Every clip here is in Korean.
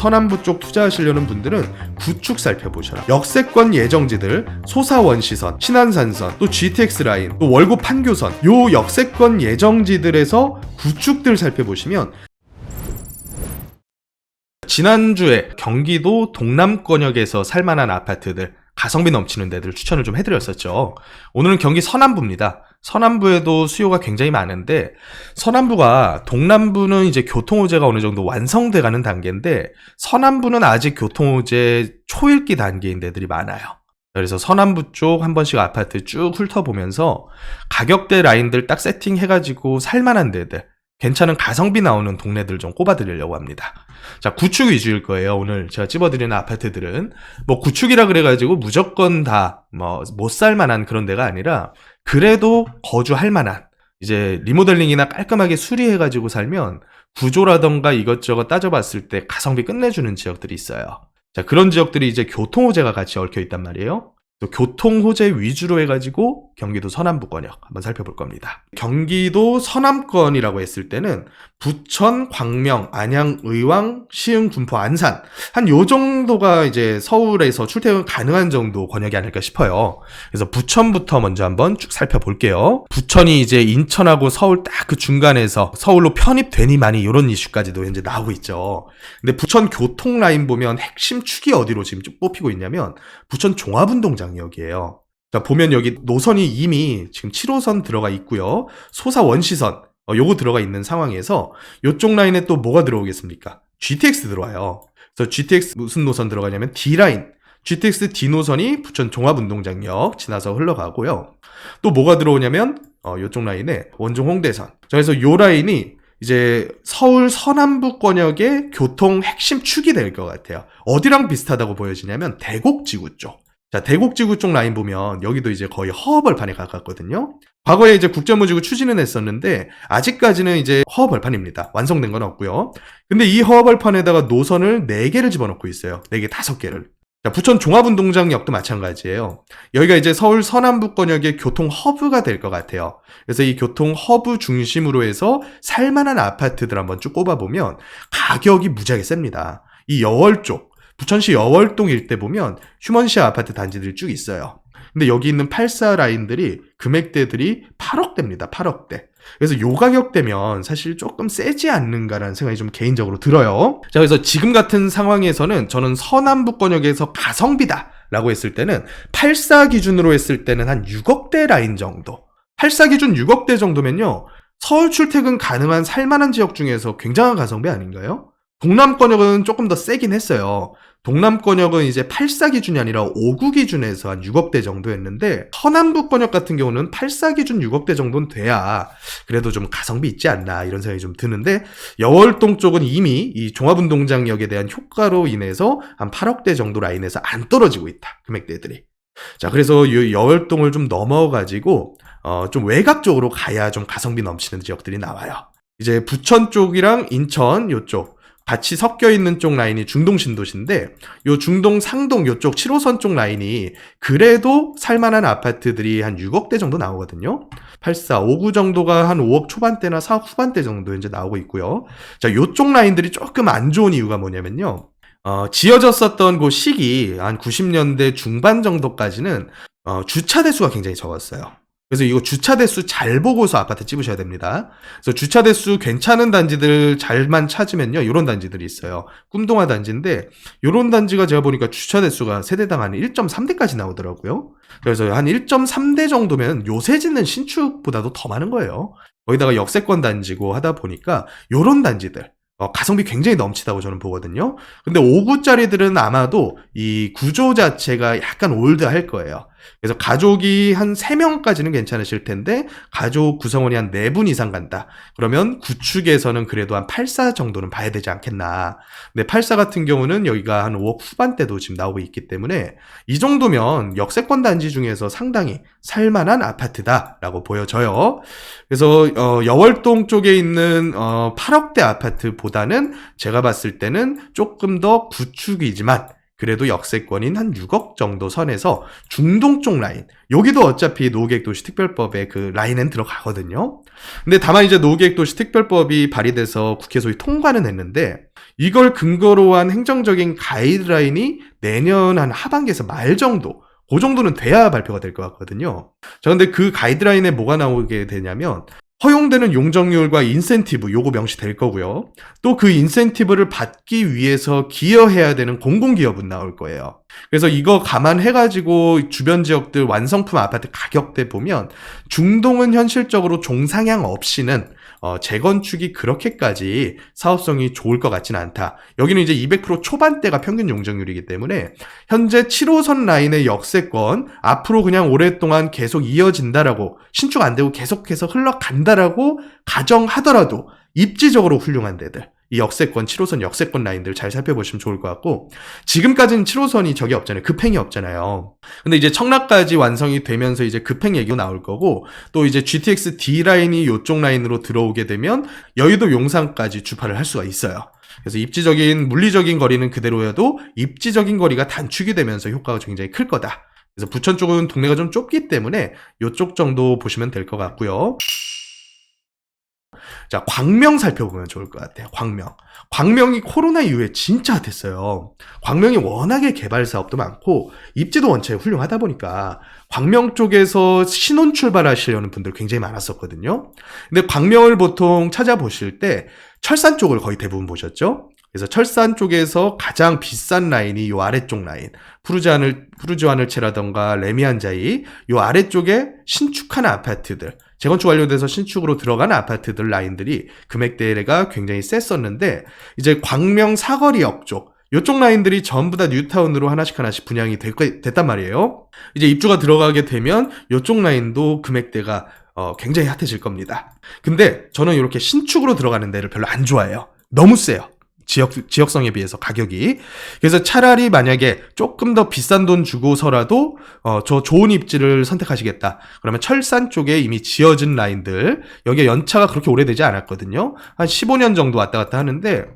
서남부 쪽 투자하시려는 분들은 구축 살펴보셔라. 역세권 예정지들, 소사원시선, 신안산선, 또 GTX 라인, 또 월곡 판교선, 요 역세권 예정지들에서 구축들 살펴보시면 지난주에 경기도 동남권역에서 살만한 아파트들, 가성비 넘치는 데들 추천을 좀 해드렸었죠. 오늘은 경기 서남부입니다. 서남부에도 수요가 굉장히 많은데, 서남부가, 동남부는 이제 교통호재가 어느 정도 완성돼 가는 단계인데, 서남부는 아직 교통호재 초읽기 단계인 데들이 많아요. 그래서 서남부 쪽 한 번씩 아파트 쭉 훑어보면서 가격대 라인들 딱 세팅해가지고 살만한 데들, 괜찮은 가성비 나오는 동네들 좀 꼽아드리려고 합니다. 자, 구축 위주일 거예요. 오늘 제가 찝어드리는 아파트들은 뭐 구축이라 그래가지고 무조건 다 뭐 못 살만한 그런 데가 아니라 그래도 거주할 만한, 이제 리모델링이나 깔끔하게 수리해가지고 살면 구조라던가 이것저것 따져봤을 때 가성비 끝내주는 지역들이 있어요. 자, 그런 지역들이 이제 교통호재가 같이 얽혀 있단 말이에요. 또 교통호재 위주로 해가지고 경기도 서남부권역 한번 살펴볼 겁니다. 경기도 서남권이라고 했을 때는 부천, 광명, 안양, 의왕, 시흥, 군포, 안산 한 요 정도가 이제 서울에서 출퇴근 가능한 정도 권역이 아닐까 싶어요. 그래서 부천부터 먼저 한번 쭉 살펴볼게요. 부천이 이제 인천하고 서울 딱 그 중간에서 서울로 편입되니 많이 이런 이슈까지도 현재 나오고 있죠. 근데 부천 교통 라인 보면 핵심 축이 어디로 지금 쭉 뽑히고 있냐면 부천 종합운동장역이에요. 자, 보면 여기 노선이 이미 지금 7호선 들어가 있고요. 소사 원시선 요거 들어가 있는 상황에서 요쪽 라인에 또 뭐가 들어오겠습니까? GTX 들어와요. 그래서 GTX 무슨 노선 들어가냐면 D라인. GTX D 노선이 부천 종합운동장역 지나서 흘러가고요. 또 뭐가 들어오냐면 요쪽 라인에 원종 홍대선. 그래서 요 라인이 이제 서울 서남부권역의 교통 핵심 축이 될 것 같아요. 어디랑 비슷하다고 보여지냐면 대곡지구 쪽. 자, 대곡지구 쪽 라인 보면 여기도 이제 거의 허허벌판에 가깝거든요. 과거에 이제 국제무지구 추진은 했었는데 아직까지는 이제 허허벌판입니다. 완성된 건 없고요. 근데 이 허허벌판에다가 노선을 4개를 집어넣고 있어요. 4개, 5개를. 자, 부천 종합운동장역도 마찬가지예요. 여기가 이제 서울 서남부권역의 교통 허브가 될 것 같아요. 그래서 이 교통 허브 중심으로 해서 살만한 아파트들 한번 쭉 꼽아보면 가격이 무지하게 셉니다. 이 여월 쪽, 부천시 여월동 일대 보면 휴먼시아 아파트 단지들이 쭉 있어요. 근데 여기 있는 84 라인들이 금액대들이 8억대입니다. 8억대. 그래서 요 가격대면 사실 조금 세지 않는가라는 생각이 좀 개인적으로 들어요. 자, 그래서 지금 같은 상황에서는 저는 서남부권역에서 가성비다 라고 했을 때는 84 기준으로 했을 때는 한 6억대 라인 정도. 84 기준 6억대 정도면요, 서울 출퇴근 가능한 살만한 지역 중에서 굉장한 가성비 아닌가요? 동남권역은 조금 더 세긴 했어요. 동남권역은 이제 84 기준이 아니라 59 기준에서 한 6억대 정도였는데, 서남부권역 같은 경우는 84 기준 6억대 정도는 돼야 그래도 좀 가성비 있지 않나 이런 생각이 좀 드는데, 여월동 쪽은 이미 이 종합운동장역에 대한 효과로 인해서 한 8억대 정도 라인에서 안 떨어지고 있다, 금액대들이. 자, 그래서 이 여월동을 좀 넘어가지고 좀 외곽 쪽으로 가야 좀 가성비 넘치는 지역들이 나와요. 이제 부천 쪽이랑 인천 요쪽 같이 섞여 있는 쪽 라인이 중동 신도시인데, 요 중동 상동 요쪽 7호선 쪽 라인이 그래도 살만한 아파트들이 한 6억대 정도 나오거든요. 84, 59 정도가 한 5억 초반대나 4억 후반대 정도 이제 나오고 있고요. 자, 요쪽 라인들이 조금 안 좋은 이유가 뭐냐면요, 지어졌었던 그 시기 한 90년대 중반 정도까지는 주차 대수가 굉장히 적었어요. 그래서 이거 주차 대수 잘 보고서 아파트 찝으셔야 됩니다. 그래서 주차 대수 괜찮은 단지들 잘만 찾으면요, 이런 단지들이 있어요. 꿈동화 단지인데, 이런 단지가 제가 보니까 주차 대수가 세대당 한 1.3대까지 나오더라고요. 그래서 한 1.3대 정도면 요새 짓는 신축보다도 더 많은 거예요. 거기다가 역세권 단지고 하다 보니까 이런 단지들 가성비 굉장히 넘치다고 저는 보거든요. 근데 5구짜리들은 아마도 이 구조 자체가 약간 올드할 거예요. 그래서 가족이 한 3명까지는 괜찮으실 텐데 가족 구성원이 한 4분 이상 간다. 그러면 구축에서는 그래도 한 84 정도는 봐야 되지 않겠나. 근데 84 같은 경우는 여기가 한 5억 후반대도 지금 나오고 있기 때문에 이 정도면 역세권 단지 중에서 상당히 살만한 아파트다라고 보여져요. 그래서 여월동 쪽에 있는 8억대 아파트보다는 제가 봤을 때는 조금 더 구축이지만 그래도 역세권인 한 6억 정도 선에서 중동 쪽 라인, 여기도 어차피 노후계획도시특별법에 그 라인엔 들어가거든요. 근데 다만 이제 노후계획도시특별법이 발의돼서 국회 소위 통과는 했는데 이걸 근거로 한 행정적인 가이드라인이 내년 한 하반기에서 말 정도, 그 정도는 돼야 발표가 될 것 같거든요. 자, 근데 그 가이드라인에 뭐가 나오게 되냐면 허용되는 용적률과 인센티브 요거 명시될 거고요. 또 그 인센티브를 받기 위해서 기여해야 되는 공공기업은 나올 거예요. 그래서 이거 감안해가지고 주변 지역들 완성품 아파트 가격대 보면 중동은 현실적으로 종상향 없이는 재건축이 그렇게까지 사업성이 좋을 것 같지는 않다. 여기는 이제 200% 초반대가 평균 용적률이기 때문에 현재 7호선 라인의 역세권 앞으로 그냥 오랫동안 계속 이어진다라고 신축 안 되고 계속해서 흘러간다라고 가정하더라도 입지적으로 훌륭한 데들 이 역세권 7호선 역세권 라인들 잘 살펴보시면 좋을 것 같고 지금까지는 7호선이 저기 없잖아요. 급행이 없잖아요. 근데 이제 청라까지 완성이 되면서 이제 급행 얘기가 나올 거고 또 이제 GTX D 라인이 요쪽 라인으로 들어오게 되면 여의도 용산까지 주파를 할 수가 있어요. 그래서 입지적인 물리적인 거리는 그대로여도 입지적인 거리가 단축이 되면서 효과가 굉장히 클 거다. 그래서 부천 쪽은 동네가 좀 좁기 때문에 이쪽 정도 보시면 될 것 같고요. 자, 광명 살펴보면 좋을 것 같아요. 광명이 코로나 이후에 진짜 핫했어요. 광명이 워낙에 개발 사업도 많고 입지도 원체 훌륭하다 보니까 광명 쪽에서 신혼 출발하시려는 분들 굉장히 많았었거든요. 근데 광명을 보통 찾아보실 때 철산 쪽을 거의 대부분 보셨죠? 그래서 철산 쪽에서 가장 비싼 라인이 요 아래쪽 라인, 푸르즈와늘체라던가 레미안자이, 요 아래쪽에 신축한 아파트들, 재건축 완료돼서 신축으로 들어간 아파트들 라인들이 금액대가 굉장히 셌었는데 이제 광명 사거리역 쪽 요쪽 라인들이 전부 다 뉴타운으로 하나씩 분양이 됐단 말이에요. 이제 입주가 들어가게 되면 요쪽 라인도 금액대가 굉장히 핫해질 겁니다. 근데 저는 이렇게 신축으로 들어가는 데를 별로 안 좋아해요. 너무 세요. 지역성에 비해서 가격이. 그래서 차라리 만약에 조금 더 비싼 돈 주고서라도 저 좋은 입지를 선택하시겠다. 그러면 철산 쪽에 이미 지어진 라인들, 여기에 연차가 그렇게 오래되지 않았거든요. 한 15년 정도 왔다 갔다 하는데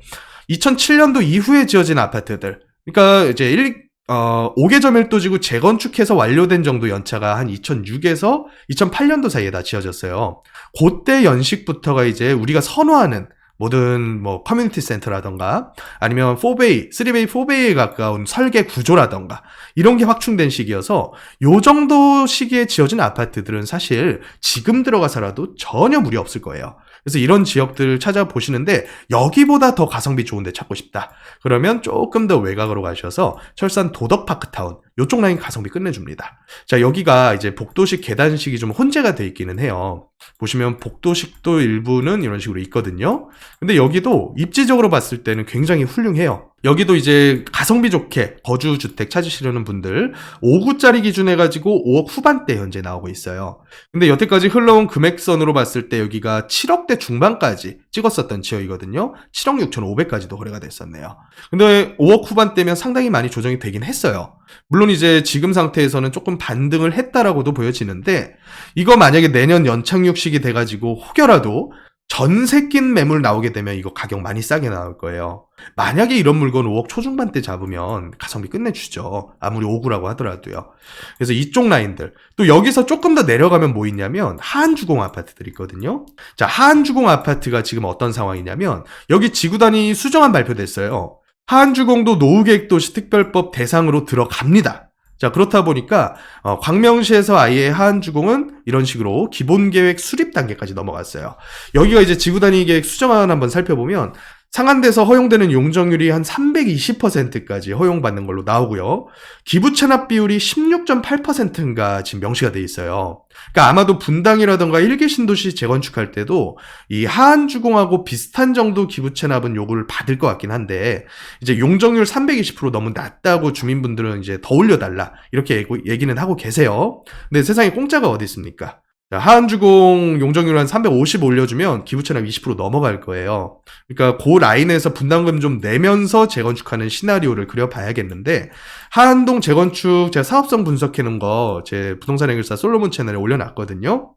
2007년도 이후에 지어진 아파트들, 그러니까 이제 5개점 1도지구 재건축해서 완료된 정도 연차가 한 2006에서 2008년도 사이에 다 지어졌어요. 그때 연식부터가 이제 우리가 선호하는 모든 뭐 커뮤니티 센터라던가 아니면 4베이, 3베이, 4베이에 가까운 설계 구조라던가 이런 게 확충된 시기여서 요 정도 시기에 지어진 아파트들은 사실 지금 들어가서라도 전혀 무리 없을 거예요. 그래서 이런 지역들을 찾아보시는데 여기보다 더 가성비 좋은 데 찾고 싶다. 그러면 조금 더 외곽으로 가셔서 철산 도덕파크타운 요쪽 라인 가성비 끝내줍니다. 자, 여기가 이제 복도식 계단식이 좀 혼재가 돼 있기는 해요. 보시면 복도식도 일부는 이런 식으로 있거든요. 근데 여기도 입지적으로 봤을 때는 굉장히 훌륭해요. 여기도 이제 가성비 좋게 거주주택 찾으시려는 분들 5구짜리 기준해가지고 5억 후반대 현재 나오고 있어요. 근데 여태까지 흘러온 금액선으로 봤을 때 여기가 7억대 중반까지 찍었었던 지역이거든요. 7억 6,500까지도 거래가 됐었네요. 근데 5억 후반대면 상당히 많이 조정이 되긴 했어요. 물론 이제 지금 상태에서는 조금 반등을 했다라고도 보여지는데 이거 만약에 내년 연착륙식이 돼가지고 혹여라도 전세 낀 매물 나오게 되면 이거 가격 많이 싸게 나올 거예요. 만약에 이런 물건 5억 초중반대 잡으면 가성비 끝내주죠. 아무리 5구라고 하더라도요. 그래서 이쪽 라인들. 또 여기서 조금 더 내려가면 뭐 있냐면 하안주공 아파트들 있거든요. 자, 하안주공 아파트가 지금 어떤 상황이냐면 여기 지구단위 수정안 발표됐어요. 하안주공도 노후계획도시 특별법 대상으로 들어갑니다. 자, 그렇다 보니까 광명시에서 아예 하안주공은 이런 식으로 기본계획 수립 단계까지 넘어갔어요. 여기가 이제 지구단위 계획 수정안 한번 살펴보면 상한돼서 허용되는 용적률이 한 320%까지 허용받는 걸로 나오고요. 기부 체납 비율이 16.8%인가 지금 명시가 돼 있어요. 그러니까 아마도 분당이라던가 1기 신도시 재건축할 때도 이 하안주공하고 비슷한 정도 기부 체납은 요구를 받을 것 같긴 한데 이제 용적률 320% 너무 낮다고 주민분들은 이제 더 올려달라 이렇게 얘기는 하고 계세요. 근데 세상에 공짜가 어디 있습니까? 하안주공 용적률 한 350 올려주면 기부채납 20% 넘어갈 거예요. 그러니까 그 라인에서 분담금 좀 내면서 재건축하는 시나리오를 그려봐야겠는데 하안동 재건축 제가 사업성 분석해놓은 거 제 부동산 해결사 솔로몬 채널에 올려놨거든요.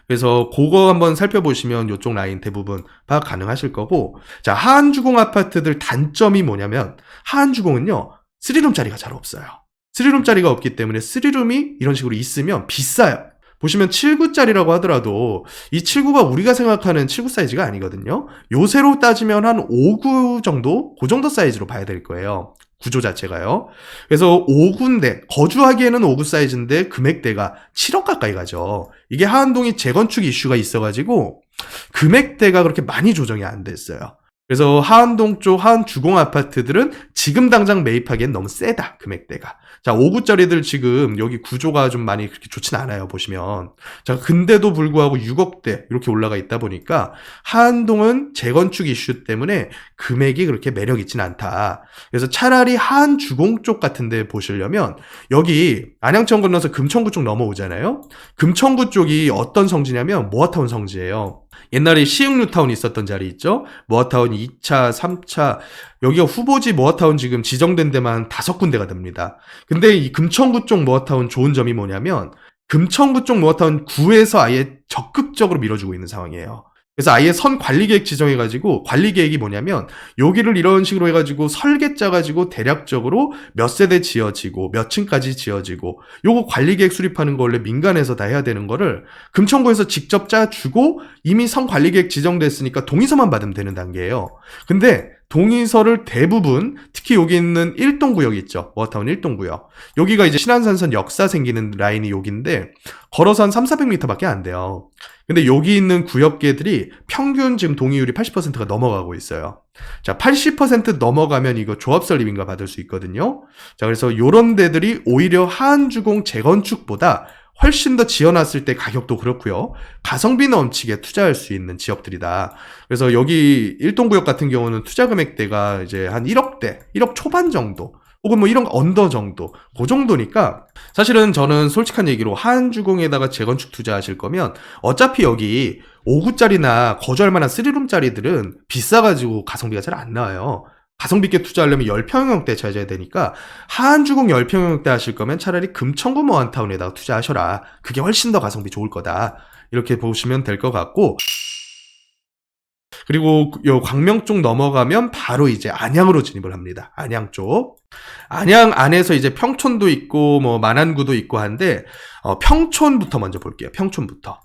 그래서 그거 한번 살펴보시면 이쪽 라인 대부분 파악 가능하실 거고 자 하안주공 아파트들 단점이 뭐냐면 하안주공은요 3룸짜리가 잘 없어요. 3룸짜리가 없기 때문에 3룸이 이런 식으로 있으면 비싸요. 보시면 7구짜리라고 하더라도 이 7구가 우리가 생각하는 7구 사이즈가 아니거든요. 요새로 따지면 한 5구 정도? 그 정도 사이즈로 봐야 될 거예요. 구조 자체가요. 그래서 5구인데 거주하기에는 5구 사이즈인데 금액대가 7억 가까이 가죠. 이게 하안동이 재건축 이슈가 있어가지고 금액대가 그렇게 많이 조정이 안 됐어요. 그래서 하안동 쪽 하안 주공 아파트들은 지금 당장 매입하기엔 너무 세다, 금액대가. 자, 5구짜리들 지금 여기 구조가 좀 많이 그렇게 좋진 않아요, 보시면. 자, 근데도 불구하고 6억대 이렇게 올라가 있다 보니까 하안동은 재건축 이슈 때문에 금액이 그렇게 매력 있진 않다. 그래서 차라리 하안 주공 쪽 같은 데 보시려면 여기 안양천 건너서 금천구 쪽 넘어오잖아요. 금천구 쪽이 어떤 성지냐면 모아타운 성지예요. 옛날에 시흥뉴타운 있었던 자리 있죠? 모아타운 2차, 3차, 여기가 후보지 모아타운 지금 지정된 데만 5군데가 됩니다. 근데 이 금천구 쪽 모아타운 좋은 점이 뭐냐면 금천구 쪽 모아타운 구에서 아예 적극적으로 밀어주고 있는 상황이에요. 그래서 아예 선 관리계획 지정해가지고 관리계획이 뭐냐면 여기를 이런 식으로 해가지고 설계 짜가지고 대략적으로 몇 세대 지어지고 몇 층까지 지어지고 요거 관리계획 수립하는 거 원래 민간에서 다 해야 되는 거를 금천구에서 직접 짜주고 이미 선 관리계획 지정됐으니까 동의서만 받으면 되는 단계예요. 근데 동의서를 대부분 특히 여기 있는 1동구역 있죠. 모아타운 1동구역. 여기가 이제 신안산선 역사 생기는 라인이 여기인데 걸어서 한 300~400m밖에 안 돼요. 근데 여기 있는 구역계들이 평균 지금 동의율이 80%가 넘어가고 있어요. 자, 80% 넘어가면 이거 조합 설립인가 받을 수 있거든요. 자, 그래서 요런 데들이 오히려 하안주공 재건축보다 훨씬 더 지어놨을 때 가격도 그렇고요. 가성비 넘치게 투자할 수 있는 지역들이다. 그래서 여기 1동구역 같은 경우는 투자 금액대가 이제 한 1억대, 1억 초반 정도, 혹은 뭐 1억 언더 정도, 그 정도니까 사실은 저는 솔직한 얘기로 하안주공에다가 재건축 투자하실 거면 어차피 여기 5구짜리나 거주할 만한 3룸짜리들은 비싸가지고 가성비가 잘 안 나와요. 가성비 있게 투자하려면 10평형대 찾아야 되니까 하안주공 10평형대 하실 거면 차라리 금천구 모아타운에다가 투자하셔라. 그게 훨씬 더 가성비 좋을 거다. 이렇게 보시면 될 것 같고, 그리고 요 광명 쪽 넘어가면 바로 이제 안양으로 진입을 합니다. 안양 쪽. 안양 안에서 이제 평촌도 있고 뭐 만안구도 있고 한데 평촌부터 먼저 볼게요. 평촌부터.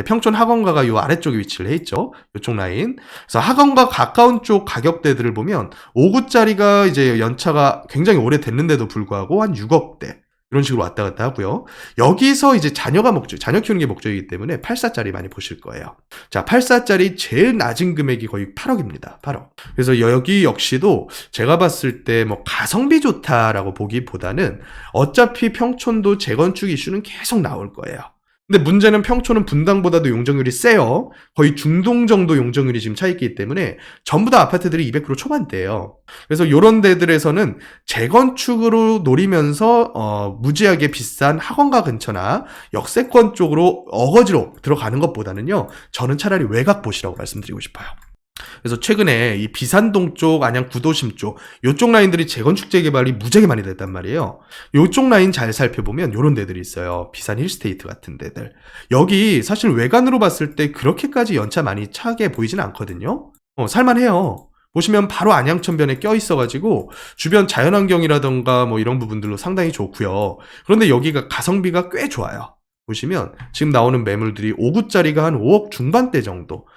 평촌 학원가가 요 아래쪽에 위치를 해 있죠. 요쪽 라인. 그래서 학원가 가까운 쪽 가격대들을 보면 5구짜리가 이제 연차가 굉장히 오래됐는데도 불구하고 한 6억대. 이런 식으로 왔다 갔다 하고요. 여기서 이제 자녀 키우는 게 목적이기 때문에 8사짜리 많이 보실 거예요. 자, 8사짜리 제일 낮은 금액이 거의 8억입니다. 8억. 그래서 여기 역시도 제가 봤을 때 뭐 가성비 좋다라고 보기보다는 어차피 평촌도 재건축 이슈는 계속 나올 거예요. 근데 문제는 평촌은 분당보다도 용적률이 세요. 거의 중동 정도 용적률이 지금 차 있기 때문에 전부 다 아파트들이 200% 초반대예요. 그래서 이런 데들에서는 재건축으로 노리면서 무지하게 비싼 학원가 근처나 역세권 쪽으로 어거지로 들어가는 것보다는요. 저는 차라리 외곽 보시라고 말씀드리고 싶어요. 그래서 최근에 이 비산동 쪽, 안양 구도심 쪽, 요쪽 라인들이 재건축 재개발이 무지하게 많이 됐단 말이에요. 요쪽 라인 잘 살펴보면 요런 데들이 있어요. 비산 힐스테이트 같은 데들. 여기 사실 외관으로 봤을 때 그렇게까지 연차 많이 차게 보이진 않거든요. 살만해요. 보시면 바로 안양천변에 껴있어가지고 주변 자연환경이라던가 뭐 이런 부분들로 상당히 좋고요. 그런데 여기가 가성비가 꽤 좋아요. 보시면 지금 나오는 매물들이 5구짜리가 한 5억 중반대 정도.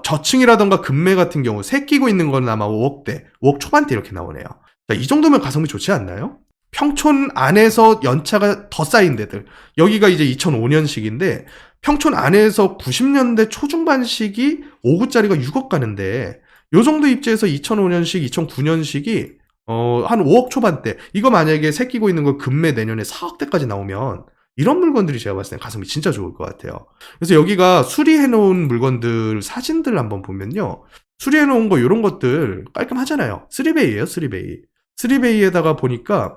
저층이라던가 금매 같은 경우 새 끼고 있는 건 아마 5억대, 5억 초반대 이렇게 나오네요. 자, 이 정도면 가성비 좋지 않나요? 평촌 안에서 연차가 더 쌓인 데들. 여기가 이제 2005년식인데 평촌 안에서 90년대 초중반식이 5구짜리가 6억 가는데 요 정도 입지에서 2005년식, 2009년식이 한 5억 초반대. 이거 만약에 새 끼고 있는 거 금매 내년에 4억대까지 나오면 이런 물건들이 제가 봤을 때 가성비 진짜 좋을 것 같아요. 그래서 여기가 수리해놓은 물건들 사진들 한번 보면요. 수리해놓은 거 이런 것들 깔끔하잖아요. 3베이예요, 3베이. 3베이에다가 보니까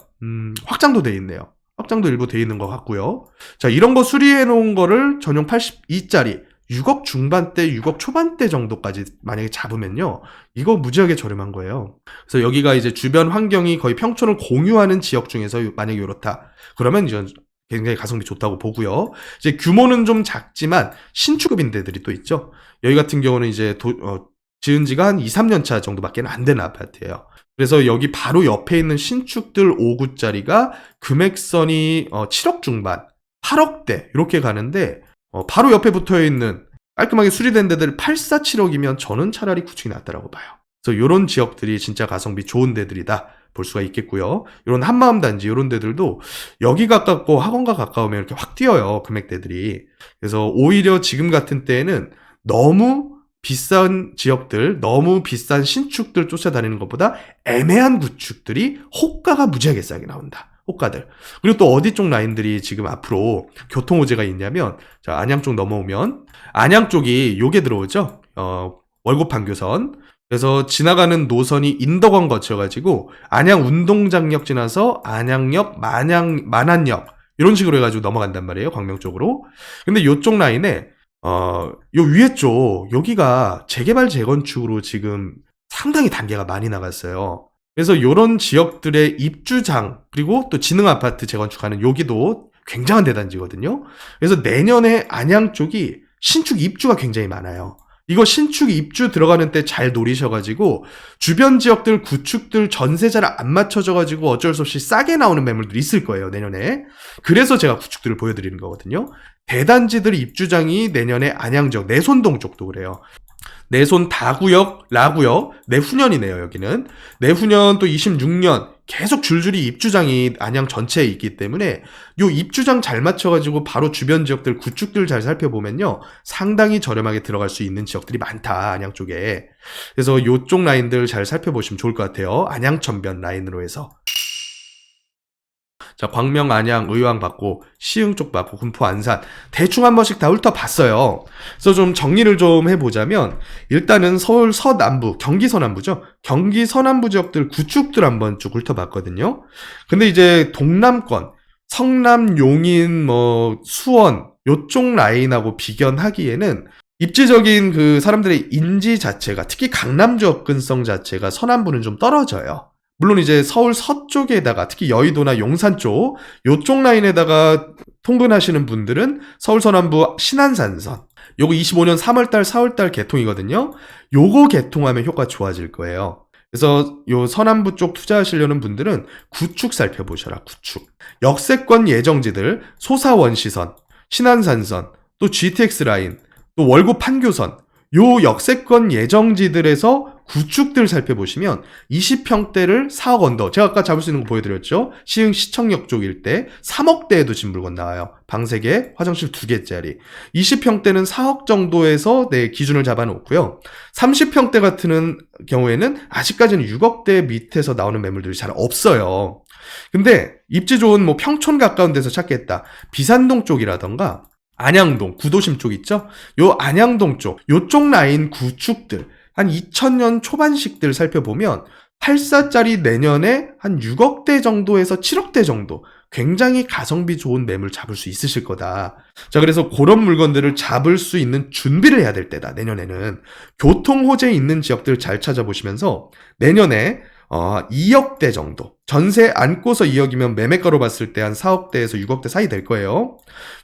확장도 돼 있네요. 확장도 일부 돼 있는 것 같고요. 자, 이런 거 수리해놓은 거를 전용 82짜리 6억 중반대, 6억 초반대 정도까지 만약에 잡으면요. 이거 무지하게 저렴한 거예요. 그래서 여기가 이제 주변 환경이 거의 평촌을 공유하는 지역 중에서 만약에 이렇다. 그러면 이제 굉장히 가성비 좋다고 보고요. 이제 규모는 좀 작지만 신축급인 데들이 또 있죠. 여기 같은 경우는 이제 지은 지가 한 2, 3년 차 정도밖에 안 되는 아파트예요. 그래서 여기 바로 옆에 있는 신축들 5구짜리가 금액선이 7억 중반, 8억대 이렇게 가는데 바로 옆에 붙어있는 깔끔하게 수리된 데들 8,4,7억이면 저는 차라리 구축이 낫다라고 봐요. 그래서 이런 지역들이 진짜 가성비 좋은 데들이다 볼 수가 있겠고요. 이런 한마음 단지 이런 데들도 여기 가깝고 학원가 가까우면 이렇게 확 뛰어요, 금액대들이. 그래서 오히려 지금 같은 때에는 너무 비싼 지역들, 너무 비싼 신축들 쫓아다니는 것보다 애매한 구축들이 호가가 무지하게 싸게 나온다. 호가들. 그리고 또 어디 쪽 라인들이 지금 앞으로 교통 호재가 있냐면, 자, 안양 쪽 넘어오면, 안양 쪽이 요게 들어오죠? 월곡 판교선. 그래서 지나가는 노선이 인덕원 거쳐가지고, 안양 운동장역 지나서 안양역, 만안역, 이런 식으로 해가지고 넘어간단 말이에요, 광명 쪽으로. 근데 요쪽 라인에, 요 위에 쪽, 여기가 재개발 재건축으로 지금 상당히 단계가 많이 나갔어요. 그래서 요런 지역들의 입주장, 그리고 또 지능아파트 재건축하는 여기도 굉장한 대단지거든요. 그래서 내년에 안양 쪽이 신축 입주가 굉장히 많아요. 이거 신축 입주 들어가는 때 잘 노리셔가지고 주변 지역들 구축들 전세 잘 안 맞춰져가지고 어쩔 수 없이 싸게 나오는 매물들이 있을 거예요, 내년에. 그래서 제가 구축들을 보여드리는 거거든요. 대단지들 입주장이 내년에 안양 지역, 내손동 쪽도 그래요. 내손 다구역, 라구역, 내후년이네요, 여기는. 내후년 또 26년 계속 줄줄이 입주장이 안양 전체에 있기 때문에 요 입주장 잘 맞춰가지고 바로 주변 지역들 구축들 잘 살펴보면요, 상당히 저렴하게 들어갈 수 있는 지역들이 많다, 안양 쪽에. 그래서 요쪽 라인들 잘 살펴보시면 좋을 것 같아요. 안양 천변 라인으로 해서. 자, 광명, 안양, 의왕 받고, 시흥 쪽 받고, 군포, 안산 대충 한 번씩 다 훑어봤어요. 그래서 좀 정리를 좀 해보자면, 일단은 서울 서남부, 경기 서남부죠. 경기 서남부 지역들 구축들 한번 쭉 훑어봤거든요. 근데 이제 동남권, 성남, 용인, 수원 요쪽 라인하고 비견하기에는 입지적인 그 사람들의 인지 자체가, 특히 강남 접근성 자체가 서남부는 좀 떨어져요. 물론 이제 서울 서쪽에다가, 특히 여의도나 용산 쪽, 요쪽 라인에다가 통근하시는 분들은 서울 서남부 신안산선, 요거 25년 3월달, 4월달 개통이거든요. 요거 개통하면 효과 좋아질 거예요. 그래서 요 서남부 쪽 투자하시려는 분들은 구축 살펴보셔라, 구축. 역세권 예정지들, 소사원시선, 신안산선, 또 GTX 라인, 또 월곡 판교선, 요 역세권 예정지들에서 구축들 살펴보시면 20평대를 4억 언더, 제가 아까 잡을 수 있는 거 보여드렸죠. 시흥 시청역 쪽 일대 3억대에도 지금 물건 나와요. 방 3개, 화장실 2개짜리. 20평대는 4억 정도에서 내 기준을 잡아놓고요. 30평대 같은 경우에는 아직까지는 6억대 밑에서 나오는 매물들이 잘 없어요. 근데 입지 좋은 뭐 평촌 가까운 데서 찾겠다, 비산동 쪽이라던가 안양동, 구도심 쪽 있죠? 요 안양동 쪽, 요쪽 라인 구축들, 한 2000년 초반식들 살펴보면 8사짜리 내년에 한 6억대 정도에서 7억대 정도, 굉장히 가성비 좋은 매물 잡을 수 있으실 거다. 자, 그래서 그런 물건들을 잡을 수 있는 준비를 해야 될 때다, 내년에는. 교통 호재 있는 지역들 잘 찾아보시면서 내년에 2억대 정도, 전세 안고서 2억이면 매매가로 봤을 때 한 4억대에서 6억대 사이 될 거예요.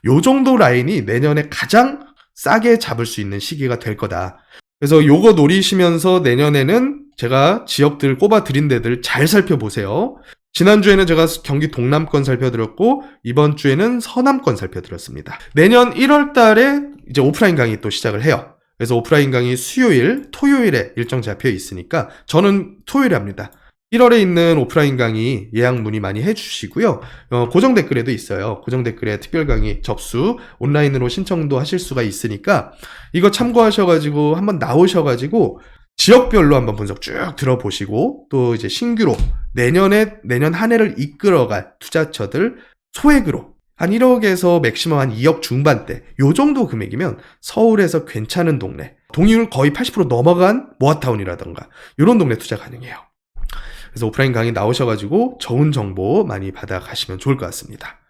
요 정도 라인이 내년에 가장 싸게 잡을 수 있는 시기가 될 거다. 그래서 요거 노리시면서 내년에는 제가 지역들 꼽아드린 데들 잘 살펴보세요. 지난주에는 제가 경기 동남권 살펴드렸고, 이번 주에는 서남권 살펴드렸습니다. 내년 1월 달에 이제 오프라인 강의 또 시작을 해요. 그래서 오프라인 강의 수요일, 토요일에 일정 잡혀 있으니까 저는 토요일에 합니다. 1월에 있는 오프라인 강의 예약 문의 많이 해주시고요. 고정 댓글에도 있어요. 고정 댓글에 특별 강의 접수, 온라인으로 신청도 하실 수가 있으니까 이거 참고하셔가지고 한번 나오셔가지고 지역별로 한번 분석 쭉 들어보시고, 또 이제 신규로 내년 한 해를 이끌어갈 투자처들 소액으로 한 1억에서 맥시멈 한 2억 중반대, 요 정도 금액이면 서울에서 괜찮은 동네, 동의율 거의 80% 넘어간 모아타운이라던가 이런 동네 투자 가능해요. 그래서 오프라인 강의 나오셔가지고 좋은 정보 많이 받아가시면 좋을 것 같습니다.